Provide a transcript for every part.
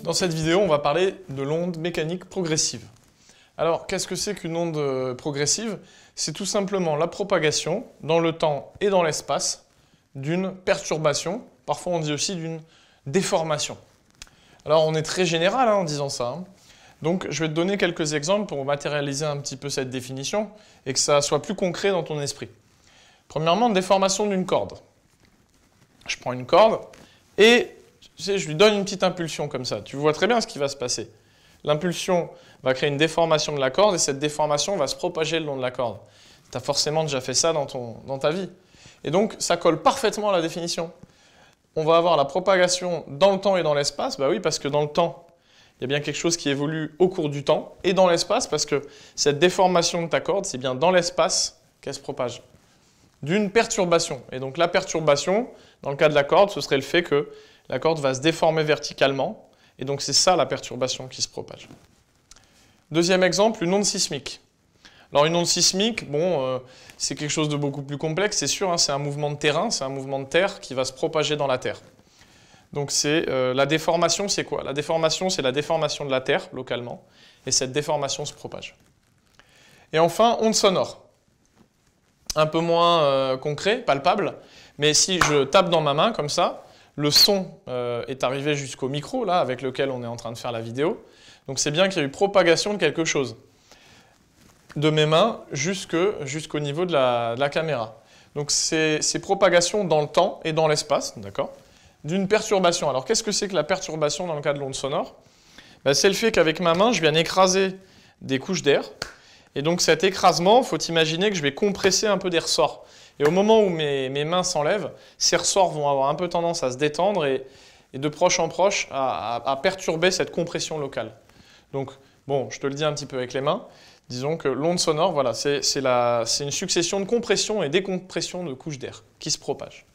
Dans cette vidéo, on va parler de l'onde mécanique progressive. Alors, qu'est-ce que c'est qu'une onde progressive? C'est tout simplement la propagation dans le temps et dans l'espace d'une perturbation, parfois on dit aussi d'une déformation. Alors, on est très général en disant ça. Donc, je vais te donner quelques exemples pour matérialiser un petit peu cette définition et que ça soit plus concret dans ton esprit. Premièrement, déformation d'une corde. Je prends une corde et je lui donne une petite impulsion comme ça. Tu vois très bien ce qui va se passer. L'impulsion va créer une déformation de la corde et cette déformation va se propager le long de la corde. Tu as forcément déjà fait ça dans ta vie. Et donc, ça colle parfaitement à la définition. On va avoir la propagation dans le temps et dans l'espace. Bah oui, parce que dans le temps, il y a bien quelque chose qui évolue au cours du temps. Et dans l'espace, parce que cette déformation de ta corde, c'est bien dans l'espace qu'elle se propage. D'une perturbation. Et donc la perturbation, dans le cas de la corde, ce serait le fait que la corde va se déformer verticalement. Et donc c'est ça la perturbation qui se propage. Deuxième exemple, une onde sismique. Alors une onde sismique, bon, c'est quelque chose de beaucoup plus complexe, c'est sûr, c'est un mouvement de terrain, c'est un mouvement de terre qui va se propager dans la terre. Donc c'est la déformation, c'est quoi? La déformation, c'est la déformation de la terre, localement, et cette déformation se propage. Et enfin, onde sonore. Un peu moins concret, palpable, mais si je tape dans ma main, comme ça, le son est arrivé jusqu'au micro, là, avec lequel on est en train de faire la vidéo. Donc c'est bien qu'il y a eu propagation de quelque chose, de mes mains jusqu'au niveau de la caméra. Donc c'est propagation dans le temps et dans l'espace, d'accord, d'une perturbation. Alors qu'est-ce que c'est que la perturbation dans le cas de l'onde sonore? Ben, c'est le fait qu'avec ma main, je viens écraser des couches d'air. Et donc cet écrasement, il faut imaginer que je vais compresser un peu des ressorts. Et au moment où mes mains s'enlèvent, ces ressorts vont avoir un peu tendance à se détendre et de proche en proche à perturber cette compression locale. Donc, bon, je te le dis un petit peu avec les mains. Disons que l'onde sonore, voilà, c'est une succession de compression et décompression de couches d'air qui se propagent.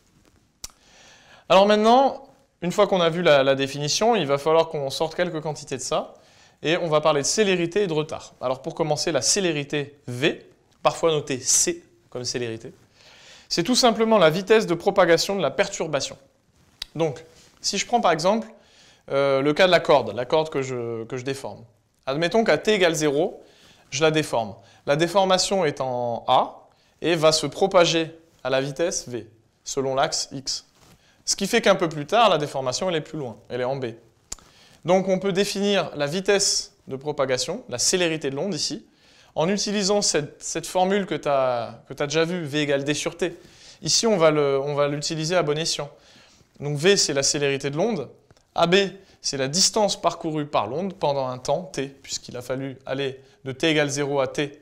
Alors maintenant, une fois qu'on a vu la définition, il va falloir qu'on sorte quelques quantités de ça. Et on va parler de célérité et de retard. Alors pour commencer, la célérité V, parfois notée C comme célérité, c'est tout simplement la vitesse de propagation de la perturbation. Donc, si je prends par exemple le cas de la corde que je déforme. Admettons qu'à t égale 0, je la déforme. La déformation est en A et va se propager à la vitesse V, selon l'axe X. Ce qui fait qu'un peu plus tard, la déformation elle est plus loin, elle est en B. Donc on peut définir la vitesse de propagation, la célérité de l'onde ici, en utilisant cette formule que tu as déjà vue, V égale D sur T. Ici, on va l'utiliser à bon escient. Donc V, c'est la célérité de l'onde. AB, c'est la distance parcourue par l'onde pendant un temps T, puisqu'il a fallu aller de T égale 0 à T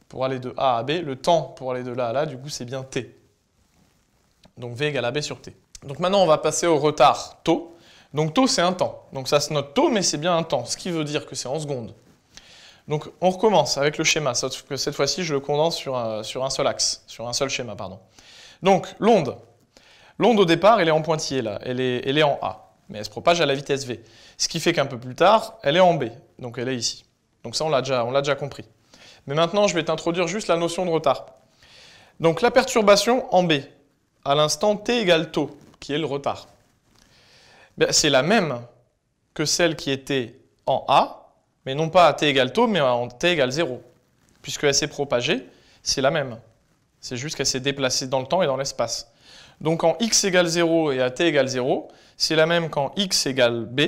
pour aller de A à B. Le temps pour aller de là à là, du coup, c'est bien T. Donc V égale AB sur T. Donc maintenant, on va passer au retard taux. Donc taux, c'est un temps. Donc ça se note taux, mais c'est bien un temps, ce qui veut dire que c'est en secondes. Donc on recommence avec le schéma, sauf que cette fois-ci, je le condense sur un seul axe, sur un seul schéma, pardon. Donc l'onde. L'onde, au départ, elle est en pointillé, là. Elle est en A, mais elle se propage à la vitesse V. Ce qui fait qu'un peu plus tard, elle est en B, donc elle est ici. Donc ça, on l'a déjà compris. Mais maintenant, je vais t'introduire juste la notion de retard. Donc la perturbation en B, à l'instant t égale taux, qui est le retard. C'est la même que celle qui était en A, mais non pas à t égale taux, mais en t égale 0. Puisqu'elle s'est propagée, c'est la même. C'est juste qu'elle s'est déplacée dans le temps et dans l'espace. Donc en x égale 0 et à t égale 0, c'est la même qu'en x égale b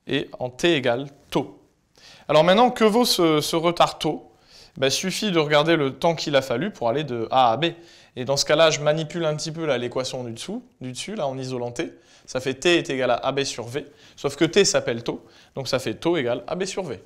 et en t égale taux. Alors maintenant, que vaut ce retard taux? Il suffit de regarder le temps qu'il a fallu pour aller de A à B. Et dans ce cas-là, je manipule un petit peu l'équation du dessus, là, en isolant t. Ça fait t est égal à AB sur V, sauf que t s'appelle taux, donc ça fait taux égale AB sur V.